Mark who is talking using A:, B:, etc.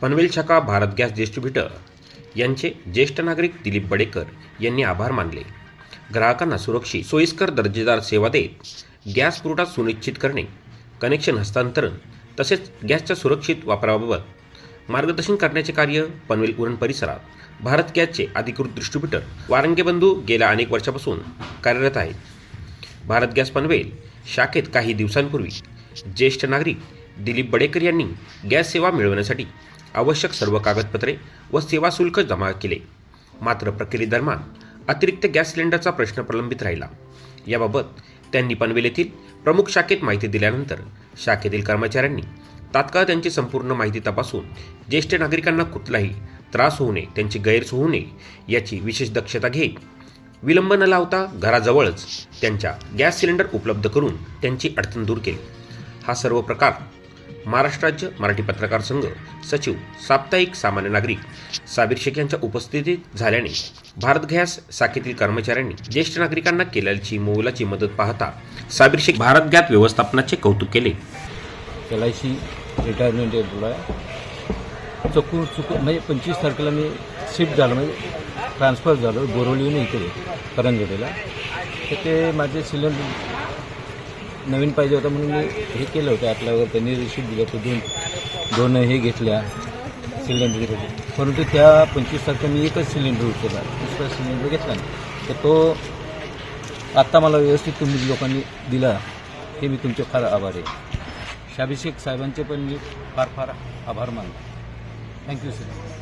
A: पनवेल शाखा Bharat gas distributor यांचे ज्येष्ठ नागरिक दिलीप बडेकर यांनी आभार मानले। ग्राहकांना सुरक्षित सोयीस्कर दर्जेदार सेवा देत गॅस पुरवठा सुनिश्चित करणे, कनेक्शन हस्तांतरण तसेच गॅसच्या सुरक्षित वापराबाबत मार्गदर्शन करण्याचे कार्य पनवेल उरण परिसरात भारत गॅसचे अधिकृत डिस्ट्रीब्युटर वारंगे बंधू गेल्या अनेक वर्षापासून कार्यरत आहेत। भारत गॅस पनवेल शाखेत काही दिवसांपूर्वी ज्येष्ठ नागरिक दिलीप बडेकर यांनी गॅस सेवा मिळवण्यासाठी आवश्यक सर्व कागदपत्रे व सेवा शुल्क जमा केले। मात्र प्रक्रियेदरम्यान अतिरिक्त गॅस सिलेंडरचा प्रश्न प्रलंबित राहिला। याबाबत त्यांनी पनवेल येथील प्रमुख शाखेत माहिती दिल्यानंतर शाखेतील कर्मचाऱ्यांनी तात्काळ त्यांची संपूर्ण माहिती तपासून ज्येष्ठ नागरिकांना कुठलाही त्रास होऊ नये, त्यांची गैरसोय होऊ नये याची विशेष दक्षता घेत विलंब न लावता घराजवळच त्यांच्या गॅस सिलेंडर उपलब्ध करून त्यांची अडचण दूर केली। हा सर्व प्रकार महाराष्ट्र राज्य मराठी पत्रकार संघ सचिव साप्ताहिक सामान्य नागरिक साबिर शेख यांच्या उपस्थितीत झाल्याने भारत गॅस शाखेतील कर्मचाऱ्यांनी ज्येष्ठ नागरिकांना केलेली मोलाची मदत पाहता साबिर शेख भारत गॅस व्यवस्थापनाचे कौतुक केले।
B: LIC रिटायरमेंट एम्प्लॉय चुकून म्हणजे 25 तारखेला मी शिफ्ट झालो, म्हणजे ट्रान्सफर झालो बोरवलीहून इथे करंजोडीला। तर ते माझे सिलेंडर नवीन पाहिजे होता म्हणून मी हे केलं होतं आपल्यावर, त्यांनी रिसिप्ट दिलं होतं, दोन हे घेतल्या सिलेंडर घेतले, परंतु त्या 25 तारखेला मी एकच सिलेंडर उचलला, दुसरा सिलेंडर घेतला नाही। तर तो आत्ता मला व्यवस्थित तुम्ही लोकांनी दिला, हे मी तुमचे फार आभारी आहे। शाबी शेख साहेबांचे पण मी फार फार आभार मानतो। Thank you sir.